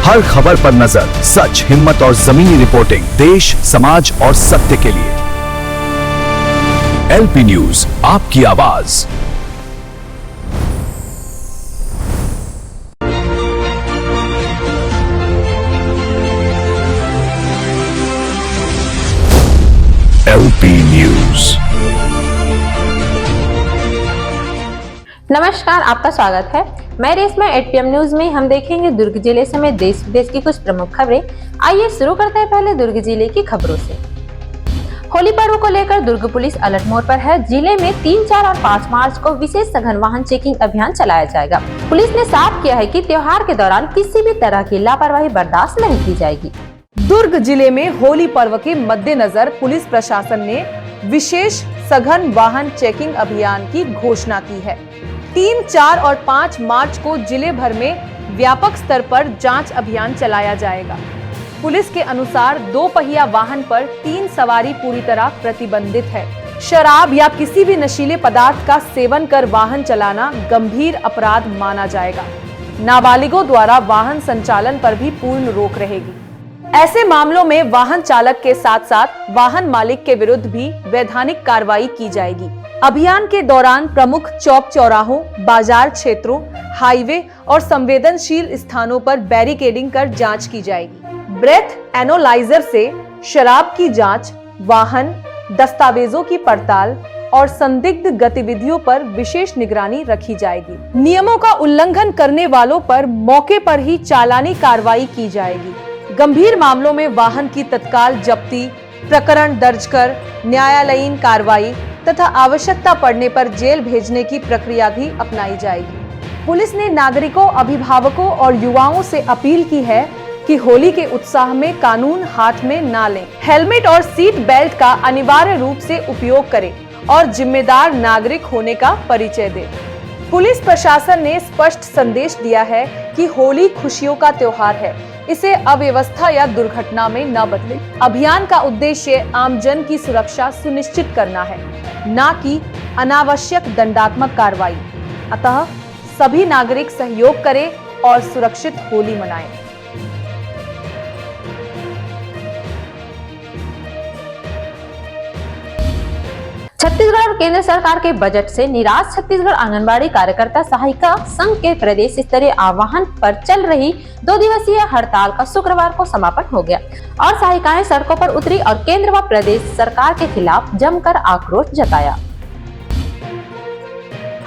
हर खबर पर नजर, सच, हिम्मत और जमीनी रिपोर्टिंग, देश, समाज और सत्य के लिए। एलपी न्यूज, आपकी आवाज। LP news. नमस्कार, आपका स्वागत है। मैं रेशमा। 8 PM न्यूज में हम देखेंगे दुर्ग जिले समेत देश विदेश की कुछ प्रमुख खबरें। आइए शुरू करते हैं पहले दुर्ग जिले की खबरों से। होली पर्व को लेकर दुर्ग पुलिस अलर्ट मोड पर है। जिले में 3, 4 और 5 मार्च को विशेष सघन वाहन चेकिंग अभियान चलाया जाएगा। पुलिस ने साफ किया है कि त्योहार के दौरान किसी भी तरह की लापरवाही बर्दाश्त नहीं की जाएगी। दुर्ग जिले में होली पर्व के मद्देनजर पुलिस प्रशासन ने विशेष सघन वाहन चेकिंग अभियान की घोषणा की है। 3, 4 और 5 मार्च को जिले भर में व्यापक स्तर पर जांच अभियान चलाया जाएगा। पुलिस के अनुसार 2 पहिया वाहन पर 3 सवारी पूरी तरह प्रतिबंधित है। शराब या किसी भी नशीले पदार्थ का सेवन कर वाहन चलाना गंभीर अपराध माना जाएगा। नाबालिगों द्वारा वाहन संचालन पर भी पूर्ण रोक रहेगी। ऐसे मामलों में वाहन चालक के साथ साथ वाहन मालिक के विरुद्ध भी वैधानिक कार्रवाई की जाएगी। अभियान के दौरान प्रमुख चौक चौराहों, बाजार क्षेत्रों, हाईवे और संवेदनशील स्थानों पर बैरिकेडिंग कर जांच की जाएगी। ब्रेथ एनालाइजर से शराब की जांच, वाहन, दस्तावेजों की पड़ताल और संदिग्ध गतिविधियों पर विशेष निगरानी रखी जाएगी। नियमों का उल्लंघन करने वालों पर मौके पर ही चालानी कार्रवाई की जाएगी। गंभीर मामलों में वाहन की तत्काल जब्ती, प्रकरण दर्ज कर न्यायालयीन कार्रवाई तथा आवश्यकता पड़ने पर जेल भेजने की प्रक्रिया भी अपनाई जाएगी। पुलिस ने नागरिकों, अभिभावकों और युवाओं से अपील की है कि होली के उत्साह में कानून हाथ में ना लें। हेलमेट और सीट बेल्ट का अनिवार्य रूप से उपयोग करें और जिम्मेदार नागरिक होने का परिचय दें। पुलिस प्रशासन ने स्पष्ट संदेश दिया है कि होली खुशियों का त्योहार है, इसे अव्यवस्था या दुर्घटना में न बदले। अभियान का उद्देश्य आमजन की सुरक्षा सुनिश्चित करना है, न कि अनावश्यक दंडात्मक कार्रवाई। अतः सभी नागरिक सहयोग करें और सुरक्षित होली मनाएं। छत्तीसगढ़ और केंद्र सरकार के बजट से निराश छत्तीसगढ़ आंगनबाड़ी कार्यकर्ता सहायिका संघ के प्रदेश स्तरीय आह्वान पर चल रही 2 दिवसीय हड़ताल का शुक्रवार को समापन हो गया और सहायिकाएं सड़कों पर उतरी और केंद्र व प्रदेश सरकार के खिलाफ जमकर आक्रोश जताया।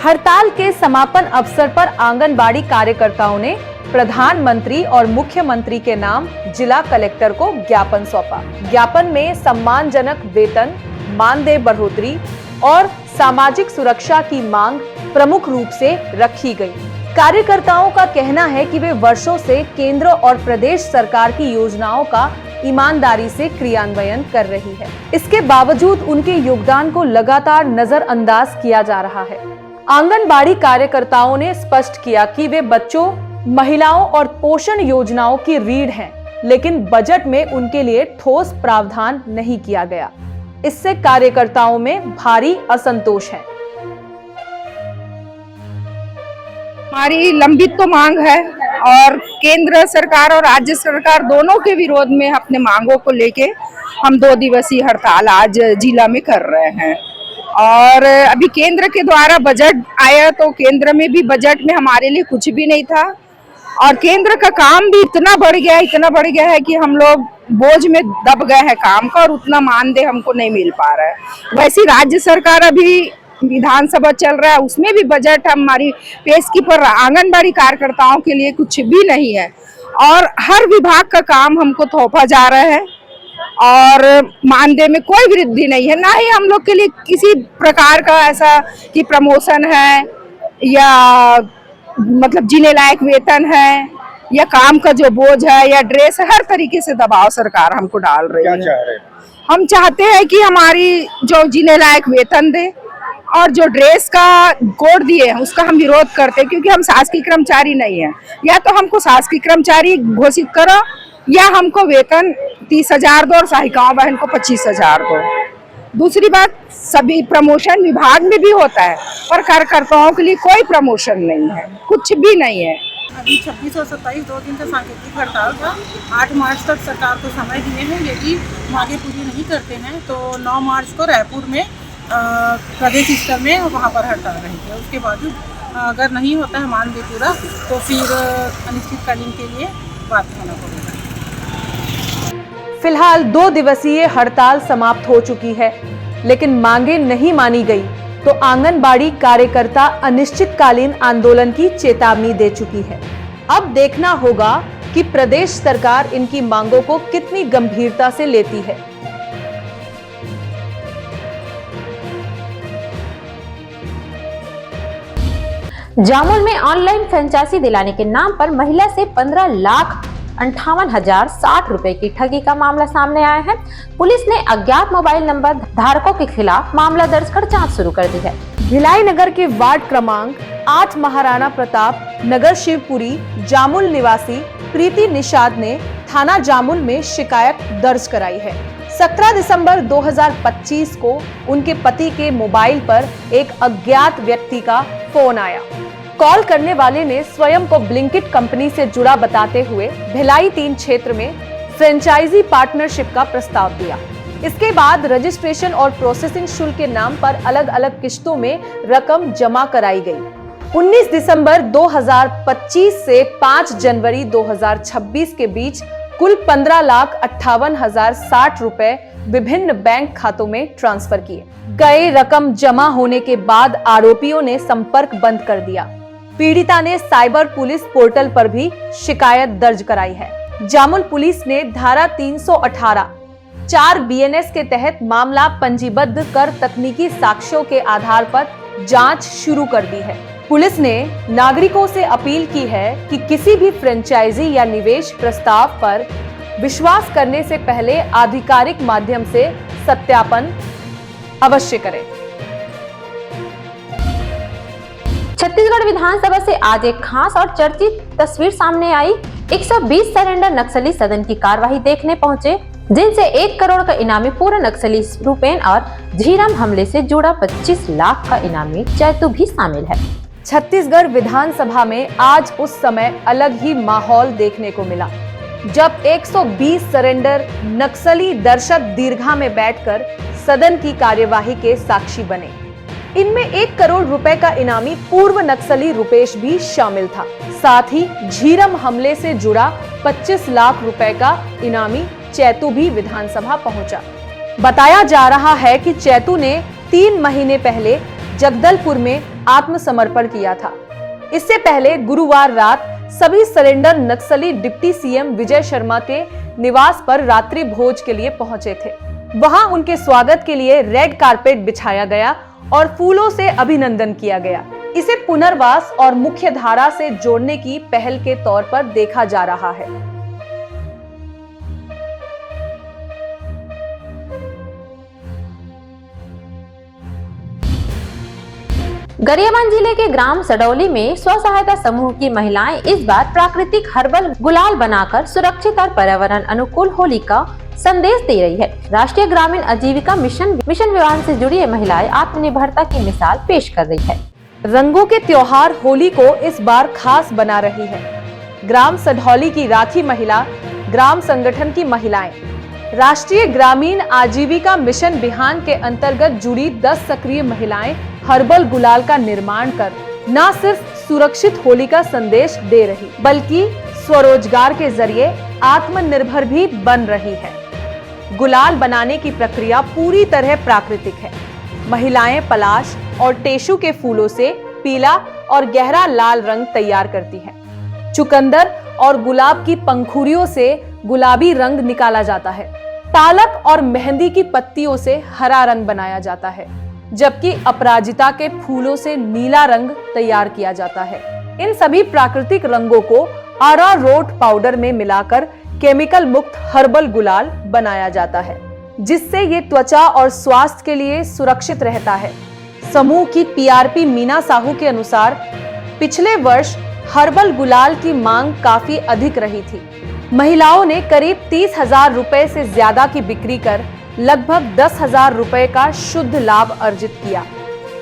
हड़ताल के समापन अवसर पर आंगनबाड़ी कार्यकर्ताओं ने प्रधानमंत्री और मुख्यमंत्री के नाम जिला कलेक्टर को ज्ञापन सौंपा। ज्ञापन में सम्मानजनक वेतन, मानदेय बढ़ोतरी और सामाजिक सुरक्षा की मांग प्रमुख रूप से रखी गई। कार्यकर्ताओं का कहना है कि वे वर्षों से केंद्र और प्रदेश सरकार की योजनाओं का ईमानदारी से क्रियान्वयन कर रही है। इसके बावजूद उनके योगदान को लगातार नजरअंदाज किया जा रहा है। आंगनबाड़ी कार्यकर्ताओं ने स्पष्ट किया कि वे बच्चों, महिलाओं और पोषण योजनाओं की रीढ़ हैं, लेकिन बजट में उनके लिए ठोस प्रावधान नहीं किया गया। इससे कार्यकर्ताओं में भारी असंतोष है। हमारी लंबित तो मांग है और केंद्र सरकार और राज्य सरकार दोनों के विरोध में अपने मांगों को लेके हम 2 दिवसीय हड़ताल आज जिला में कर रहे हैं। और अभी केंद्र के द्वारा बजट आया तो केंद्र में भी बजट में हमारे लिए कुछ भी नहीं था और केंद्र का काम भी इतना बढ़ गया है कि हम लोग बोझ में दब गए हैं काम का और उतना मानदेय हमको नहीं मिल पा रहा है। वैसे राज्य सरकार अभी विधानसभा चल रहा है, उसमें भी बजट हमारी पेश की पर आंगनबाड़ी कार्यकर्ताओं के लिए कुछ भी नहीं है और हर विभाग का काम हमको थोपा जा रहा है और मानदेय में कोई वृद्धि नहीं है। ना ही हम लोग के लिए किसी प्रकार का ऐसा कि प्रमोशन है या मतलब जीने लायक वेतन है या काम का जो बोझ है या ड्रेस है, हर तरीके से दबाव सरकार हमको डाल रही है। हम चाहते हैं कि हमारी जो जीने लायक वेतन दे और जो ड्रेस का कोड दिए हैं उसका हम विरोध करते हैं क्योंकि हम शासकीय कर्मचारी नहीं है। या तो हमको शासकीय कर्मचारी घोषित करो या हमको वेतन 30,000 दो और सहायिकाओं बहन को 25,000 दो। दूसरी बात, सभी प्रमोशन विभाग में भी होता है पर कार्यकर्ताओं के लिए कोई प्रमोशन नहीं है, कुछ भी नहीं है। अभी 26 और 27 2 दिन का सांकेतिक हड़ताल था। 8 मार्च तक सरकार को समय दिए हैं। यदि मांगे पूरी नहीं करते हैं तो 9 मार्च को रायपुर में प्रदेश स्तर में वहाँ पर हड़ताल रहेगी। उसके बावजूद अगर नहीं होता है मानदेय पूरा तो फिर अनिश्चितकालीन के लिए बात होना पड़ेगा। फिलहाल 2 दिवसीय हड़ताल समाप्त हो चुकी है, लेकिन मांगे नहीं मानी गई तो आंगनबाड़ी कार्यकर्ता अनिश्चितकालीन आंदोलन की चेतावनी दे चुकी है। अब देखना होगा कि प्रदेश सरकार इनकी मांगों को कितनी गंभीरता से लेती है। जामुल में ऑनलाइन फ्रेंचाइजी दिलाने के नाम पर महिला से 15,58,060 रुपए की ठगी का मामला सामने आया है। पुलिस ने अज्ञात मोबाइल नंबर धारकों के खिलाफ मामला दर्ज कर जांच शुरू कर दी है। भिलाई नगर के वार्ड क्रमांक 8 महाराणा प्रताप नगर शिवपुरी जामुल निवासी प्रीति निषाद ने थाना जामुल में शिकायत दर्ज कराई है। 17 दिसंबर 2025 को उनके पति के मोबाइल पर एक अज्ञात व्यक्ति का फोन आया। कॉल करने वाले ने स्वयं को ब्लिंकिट कंपनी से जुड़ा बताते हुए भिलाई 3 क्षेत्र में फ्रेंचाइजी पार्टनरशिप का प्रस्ताव दिया। इसके बाद रजिस्ट्रेशन और प्रोसेसिंग शुल्क के नाम पर अलग अलग किश्तों में रकम जमा कराई गई। 19 दिसंबर 2025 से 5 जनवरी 2026 के बीच कुल 15,58,060 रुपए विभिन्न बैंक खातों में ट्रांसफर किए गए। रकम जमा होने के बाद आरोपियों ने संपर्क बंद कर दिया। पीड़िता ने साइबर पुलिस पोर्टल पर भी शिकायत दर्ज कराई है। जामुल पुलिस ने धारा 318 4 BNS के तहत मामला पंजीबद्ध कर तकनीकी साक्ष्यों के आधार पर जांच शुरू कर दी है। पुलिस ने नागरिकों से अपील की है कि किसी भी फ्रेंचाइजी या निवेश प्रस्ताव पर विश्वास करने से पहले आधिकारिक माध्यम से सत्यापन अवश्य करें। छत्तीसगढ़ विधानसभा से आज एक खास और चर्चित तस्वीर सामने आई। 120 सरेंडर नक्सली सदन की कार्यवाही देखने पहुंचे, जिनसे 1 करोड़ का इनामी पूर्व नक्सली रूपेन और झीरम हमले से जुड़ा 25 लाख का इनामी चैतू भी शामिल है। छत्तीसगढ़ विधानसभा में आज उस समय अलग ही माहौल देखने को मिला, जब 120 सरेंडर नक्सली दर्शक दीर्घा में बैठकर सदन की कार्यवाही के साक्षी बने। इनमें 1 करोड़ रुपए का इनामी पूर्व नक्सली रुपेश भी शामिल था। साथ ही झीरम हमले से जुड़ा 25 लाख रुपए का इनामी चैतू भी विधानसभा पहुंचा। बताया जा रहा है कि चैतू ने 3 महीने पहले जगदलपुर में आत्मसमर्पण किया था। इससे पहले गुरुवार रात सभी सरेंडर नक्सली डिप्टी सीएम विजय शर्मा के निवास पर रात्रि भोज के लिए पहुंचे थे। वहां उनके स्वागत के लिए रेड कारपेट बिछाया गया और फूलों से अभिनंदन किया गया। इसे पुनर्वास और मुख्य धारा से जोड़ने की पहल के तौर पर देखा जा रहा है। गरियाबंद जिले के ग्राम सडौली में स्व सहायता समूह की महिलाएं इस बार प्राकृतिक हर्बल गुलाल बनाकर सुरक्षित और पर्यावरण अनुकूल होली का संदेश दे रही है। राष्ट्रीय ग्रामीण आजीविका मिशन विभाग से जुड़ी ये महिलाएं आत्मनिर्भरता की मिसाल पेश कर रही है। रंगों के त्योहार होली को इस बार खास बना रही है। ग्राम सडौली की राखी महिला ग्राम संगठन की महिलाएं राष्ट्रीय ग्रामीण आजीविका मिशन बिहान के अंतर्गत जुड़ी 10 सक्रिय महिलाएं हर्बल गुलाल का निर्माण कर न सिर्फ सुरक्षित होली का संदेश दे रही, बल्कि स्वरोजगार के जरिए आत्मनिर्भर भी बन रही है। गुलाल बनाने की प्रक्रिया पूरी तरह प्राकृतिक है। महिलाएं पलाश और टेशु के फूलों से पीला और गहरा लाल रंग तैयार करती हैं। चुकंदर और गुलाब की पंखुड़ियों से गुलाबी रंग निकाला जाता है। पालक और मेहंदी की पत्तियों से हरा रंग बनाया जाता है, जबकि अपराजिता के फूलों से नीला रंग तैयार किया जाता है। इन सभी प्राकृतिक रंगों को अरारोट पाउडर में मिलाकर केमिकल मुक्त हर्बल गुलाल बनाया जाता है, जिससे ये त्वचा और स्वास्थ्य के लिए सुरक्षित रहता है। समूह की पीआरपी मीना साहू के अनुसार पिछले वर्ष हर्बल गुलाल की मांग काफी अधिक रही थी। महिलाओं ने करीब 30,000 रुपए से ज्यादा की बिक्री कर लगभग 10,000 रुपए का शुद्ध लाभ अर्जित किया।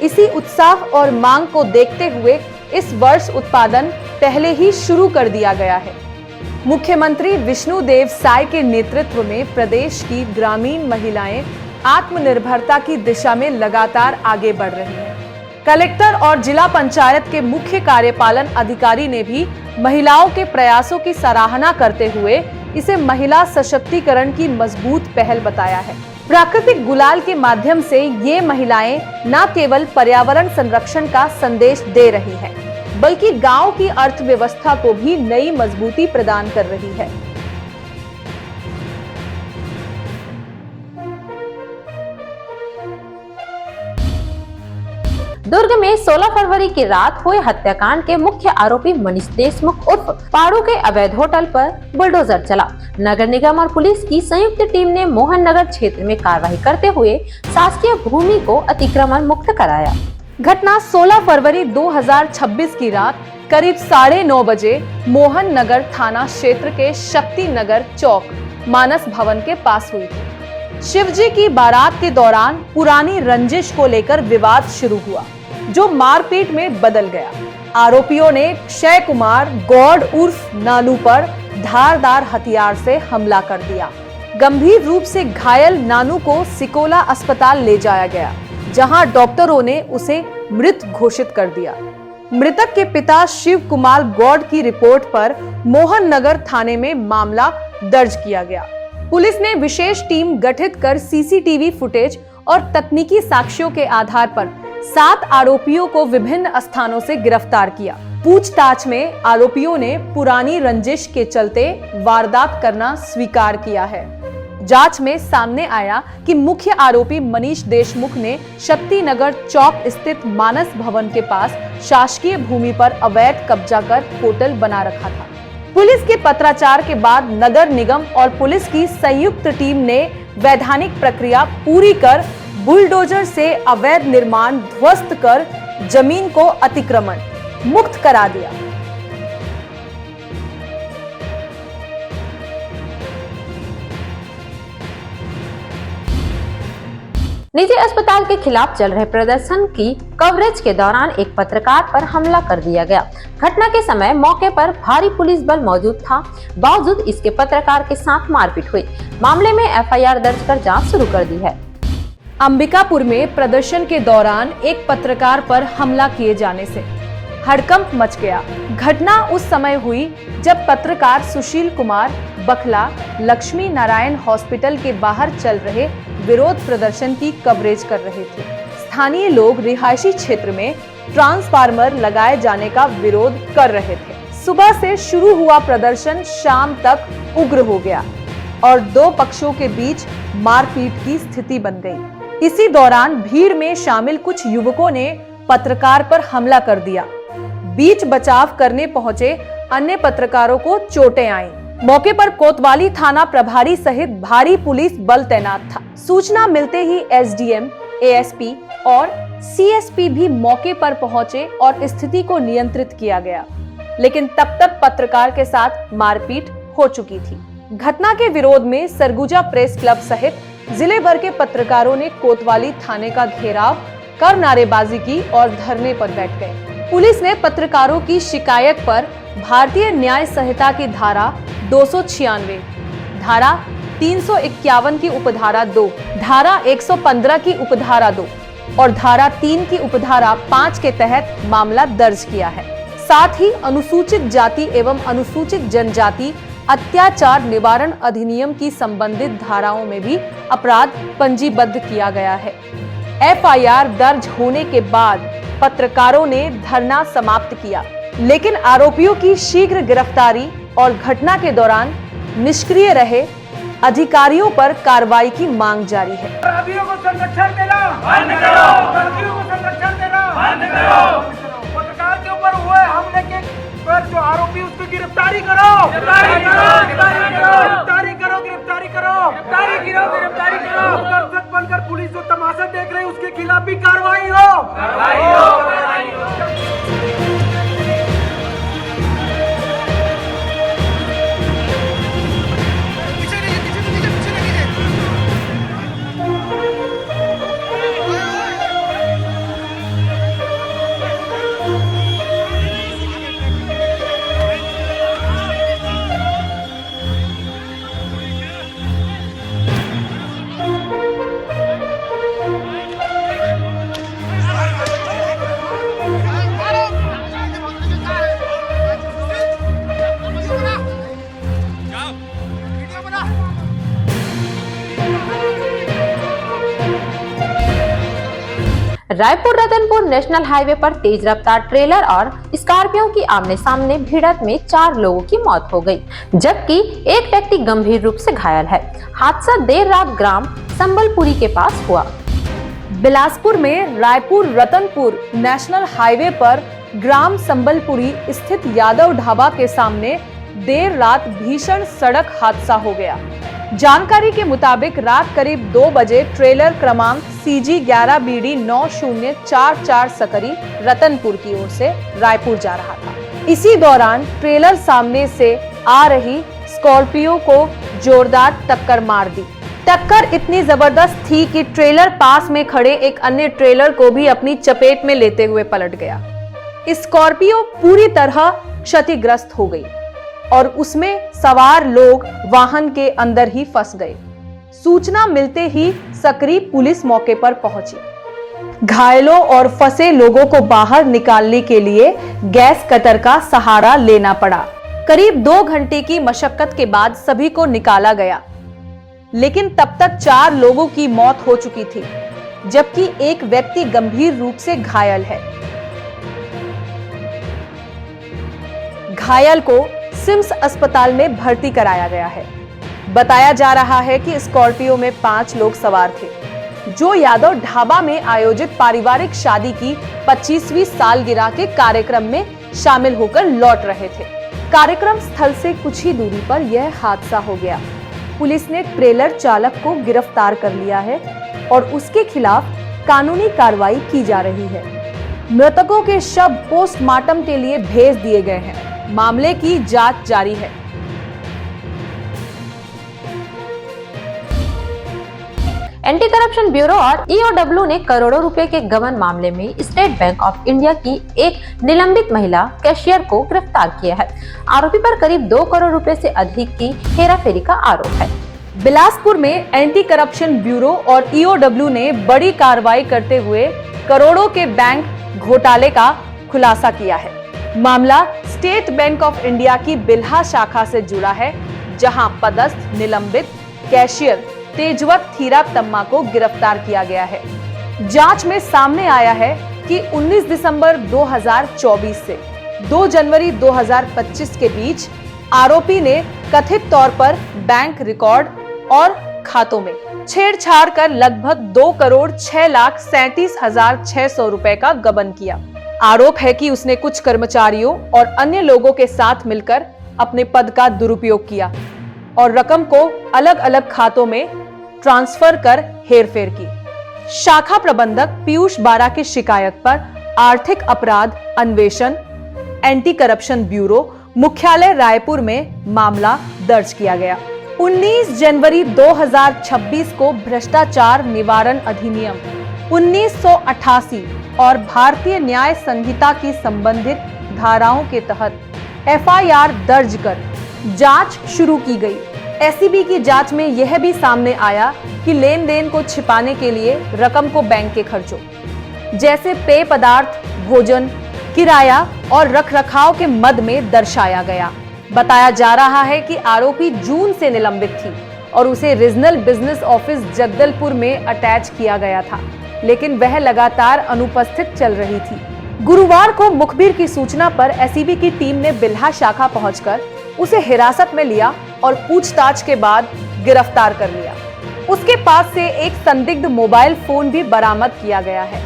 इसी उत्साह और मांग को देखते हुए इस वर्ष उत्पादन पहले ही शुरू कर दिया गया है। मुख्यमंत्री विष्णुदेव साय के नेतृत्व में प्रदेश की ग्रामीण महिलाएं आत्मनिर्भरता की दिशा में लगातार आगे बढ़ रही हैं। कलेक्टर और जिला पंचायत के मुख्य कार्यपालन अधिकारी ने भी महिलाओं के प्रयासों की सराहना करते हुए इसे महिला सशक्तिकरण की मजबूत पहल बताया है। प्राकृतिक गुलाल के माध्यम से ये महिलाएं न केवल पर्यावरण संरक्षण का संदेश दे रही हैं, बल्कि गांव की अर्थव्यवस्था को भी नई मजबूती प्रदान कर रही है। दुर्ग में 16 फरवरी की रात हुए हत्याकांड के मुख्य आरोपी मनीष देशमुख उर्फ पारू के अवैध होटल पर बुलडोजर चला। नगर निगम और पुलिस की संयुक्त टीम ने मोहन नगर क्षेत्र में कार्रवाई करते हुए शासकीय भूमि को अतिक्रमण मुक्त कराया। घटना 16 फरवरी 2026 की रात करीब 9:30 बजे मोहन नगर थाना क्षेत्र के शक्ति नगर चौक मानस भवन के पास हुई थी। शिवजी की बारात के दौरान पुरानी रंजिश को लेकर विवाद शुरू हुआ, जो मारपीट में बदल गया। आरोपियों ने क्षय कुमार गौड़ उर्फ नानू पर धारदार हथियार से हमला कर दिया। गंभीर रूप से घायल नानू को सिकोला अस्पताल ले जाया गया, जहां डॉक्टरों ने उसे मृत घोषित कर दिया। मृतक के पिता शिव कुमार गौड़ की रिपोर्ट पर मोहन नगर थाने में मामला दर्ज किया गया। पुलिस ने विशेष टीम गठित कर सीसीटीवी फुटेज और तकनीकी साक्ष्यों के आधार पर 7 आरोपियों को विभिन्न स्थानों से गिरफ्तार किया। पूछताछ में आरोपियों ने पुरानी रंजिश के चलते वारदात करना स्वीकार किया है। जांच में सामने आया कि मुख्य आरोपी मनीष देशमुख ने शक्ति नगर चौक स्थित मानस भवन के पास शासकीय भूमि पर अवैध कब्जा कर होटल बना रखा था। पुलिस के पत्राचार के बाद नगर निगम और पुलिस की संयुक्त टीम ने वैधानिक प्रक्रिया पूरी कर बुलडोजर से अवैध निर्माण ध्वस्त कर जमीन को अतिक्रमण मुक्त करा दिया। निजी अस्पताल के खिलाफ चल रहे प्रदर्शन की कवरेज के दौरान एक पत्रकार पर हमला कर दिया गया। घटना के समय मौके पर भारी पुलिस बल मौजूद था, बावजूद इसके पत्रकार के साथ मारपीट हुई। मामले में एफआईआर दर्ज कर जांच शुरू कर दी है। अंबिकापुर में प्रदर्शन के दौरान एक पत्रकार पर हमला किए जाने से हड़कंप मच गया। घटना उस समय हुई जब पत्रकार सुशील कुमार बखला लक्ष्मी नारायण हॉस्पिटल के बाहर चल रहे विरोध प्रदर्शन की कवरेज कर रहे थे। स्थानीय लोग रिहायशी क्षेत्र में ट्रांसफार्मर लगाए जाने का विरोध कर रहे थे। सुबह से शुरू हुआ प्रदर्शन शाम तक उग्र हो गया और दो पक्षों के बीच मारपीट की स्थिति बन गई। इसी दौरान भीड़ में शामिल कुछ युवकों ने पत्रकार पर हमला कर दिया। बीच बचाव करने पहुंचे अन्य पत्रकारों को चोटें आईं। मौके पर कोतवाली थाना प्रभारी सहित भारी पुलिस बल तैनात था। सूचना मिलते ही एसडीएम, एएसपी और सीएसपी भी मौके पर पहुंचे और स्थिति को नियंत्रित किया गया, लेकिन तब तक पत्रकार के साथ मारपीट हो चुकी थी। घटना के विरोध में सरगुजा प्रेस क्लब सहित जिले भर के पत्रकारों ने कोतवाली थाने का घेराव कर नारेबाजी की और धरने पर बैठ गए। पुलिस ने पत्रकारों की शिकायत पर भारतीय न्याय संहिता की धारा 296, धारा 351 की उपधारा 2, धारा 115 की उपधारा 2 और धारा 3 की उपधारा 5 के तहत मामला दर्ज किया है। साथ ही अनुसूचित जाति एवं अनुसूचित जनजाति अत्याचार निवारण अधिनियम की संबंधित धाराओं में भी अपराध पंजीबद्ध किया गया है। एफआईआर दर्ज होने के बाद पत्रकारों ने धरना समाप्त किया, लेकिन आरोपियों की शीघ्र गिरफ्तारी और घटना के दौरान निष्क्रिय रहे अधिकारियों पर कार्रवाई की मांग जारी है। अपराधियों को संरक्षण देना बंद करो, अपराधियों को संरक्षण देना बंद करो। पत्रकार के ऊपर हुए हमले के पर जो आरोपी उसकी गिरफ्तारी करो, गिरफ्तारी करो, गिरफ्तारी करो, गिरफ्तारी करो, गिरफ्तारी करो, गिरफ्तारी करो। दर्शक बनकर पुलिस जो तमाशा देख रही है उसके खिलाफ भी कार्रवाई हो, कार्रवाई हो, कार्रवाई हो। रायपुर रतनपुर नेशनल हाईवे पर तेज रफ्तार ट्रेलर और स्कॉर्पियो की आमने सामने भिड़ंत में 4 लोगों की मौत हो गई, जबकि एक व्यक्ति गंभीर रूप से घायल है। हादसा देर रात ग्राम संबलपुरी के पास हुआ। बिलासपुर में रायपुर रतनपुर नेशनल हाईवे पर ग्राम संबलपुरी स्थित यादव ढाबा के सामने देर रात भीषण सड़क हादसा हो गया। जानकारी के मुताबिक रात करीब 2 बजे ट्रेलर क्रमांक CG 11 BD 9044 सकरी रतनपुर की ओर से रायपुर जा रहा था। इसी दौरान ट्रेलर सामने से आ रही स्कॉर्पियो को जोरदार टक्कर मार दी। टक्कर इतनी जबरदस्त थी कि ट्रेलर पास में खड़े एक अन्य ट्रेलर को भी अपनी चपेट में लेते हुए पलट गया। स्कॉर्पियो पूरी तरह क्षतिग्रस्त हो गई और उसमें सवार लोग वाहन के अंदर ही फंस गए। सूचना मिलते ही सकरी पुलिस मौके पर पहुंची। घायलों और फंसे लोगों को बाहर निकालने के लिए गैस कटर का सहारा लेना पड़ा। करीब 2 घंटे की मशक्कत के बाद सभी को निकाला गया, लेकिन तब तक 4 लोगों की मौत हो चुकी थी, जबकि एक व्यक्ति गंभीर रूप से घायल है। घायल को सिम्स अस्पताल में भर्ती कराया गया है। बताया जा रहा है कि स्कॉर्पियो में 5 लोग सवार थे, जो यादव ढाबा में आयोजित पारिवारिक शादी की 25वीं सालगिरह के कार्यक्रम में शामिल होकर लौट रहे थे। कार्यक्रम स्थल से कुछ ही दूरी पर यह हादसा हो गया। पुलिस ने ट्रेलर चालक को गिरफ्तार कर लिया है और उसके खिलाफ कानूनी कार्रवाई की जा रही है। मृतकों के शव पोस्टमार्टम के लिए भेज दिए गए हैं। मामले की जांच जारी है। एंटी करप्शन ब्यूरो और EOW ने करोड़ों रुपए के गबन मामले में स्टेट बैंक ऑफ इंडिया की एक निलंबित महिला कैशियर को गिरफ्तार किया है। आरोपी पर करीब 2 करोड़ रुपए से अधिक की हेराफेरी का आरोप है। बिलासपुर में एंटी करप्शन ब्यूरो और EOW ने बड़ी कार्रवाई करते हुए करोड़ों के बैंक घोटाले का खुलासा किया है। मामला स्टेट बैंक ऑफ इंडिया की बिल्हा शाखा से जुड़ा है, जहां पदस्थ निलंबित कैशियर तेजवत थीरा तम्मा को गिरफ्तार किया गया है। जांच में सामने आया है कि 19 दिसंबर 2024 से 2 जनवरी 2025 के बीच आरोपी ने कथित तौर पर बैंक रिकॉर्ड और खातों में छेड़छाड़ कर लगभग 2,06,37,600 रुपए का गबन किया। आरोप है कि उसने कुछ कर्मचारियों और अन्य लोगों के साथ मिलकर अपने पद का दुरुपयोग किया और रकम को अलग अलग खातों में ट्रांसफर कर हेरफेर की। शाखा प्रबंधक पीयूष बारा की शिकायत पर आर्थिक अपराध अन्वेषण एंटी करप्शन ब्यूरो मुख्यालय रायपुर में मामला दर्ज किया गया। 19 जनवरी 2026 को भ्रष्टाचार निवारण अधिनियम 1988 और भारतीय न्याय संहिता की संबंधित धाराओं के तहत FIR दर्ज कर जांच शुरू की गई। SCB की जांच में यह भी सामने आया कि लेन देन को छिपाने के लिए रकम को बैंक के खर्चों जैसे पेय पदार्थ, भोजन, किराया और रखरखाव के मद में दर्शाया गया। बताया जा रहा है कि आरोपी जून से निलंबित थी और उसे रीजनल बिजनेस ऑफिस जगदलपुर में अटैच किया गया था, लेकिन वह लगातार अनुपस्थित चल रही थी। गुरुवार को मुखबिर की सूचना पर SCB की टीम ने बिल्हा शाखा पहुंचकर उसे हिरासत में लिया और पूछताछ के बाद गिरफ्तार कर लिया। उसके पास से एक संदिग्ध मोबाइल फोन भी बरामद किया गया है,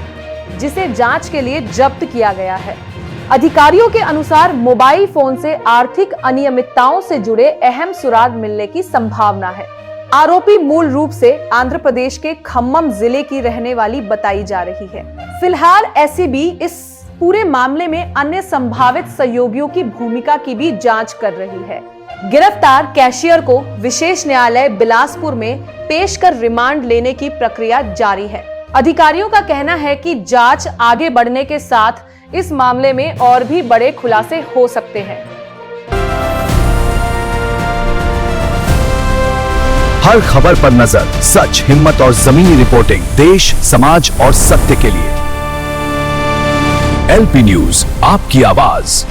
जिसे जांच के लिए जब्त किया गया है। अधिकारियों के अनुसार मोबाइल फोन से आर्थिक अनियमितताओं से जुड़े अहम सुराग मिलने की संभावना है। आरोपी मूल रूप से आंध्र प्रदेश के खम्मम जिले की रहने वाली बताई जा रही है। फिलहाल SCB इस पूरे मामले में अन्य संभावित सहयोगियों की भूमिका की भी जांच कर रही है। गिरफ्तार कैशियर को विशेष न्यायालय बिलासपुर में पेश कर रिमांड लेने की प्रक्रिया जारी है। अधिकारियों का कहना है कि जांच आगे बढ़ने के साथ इस मामले में और भी बड़े खुलासे हो सकते हैं। हर खबर पर नजर, सच, हिम्मत और जमीनी रिपोर्टिंग देश, समाज और सत्य के लिए। LP न्यूज, आपकी आवाज।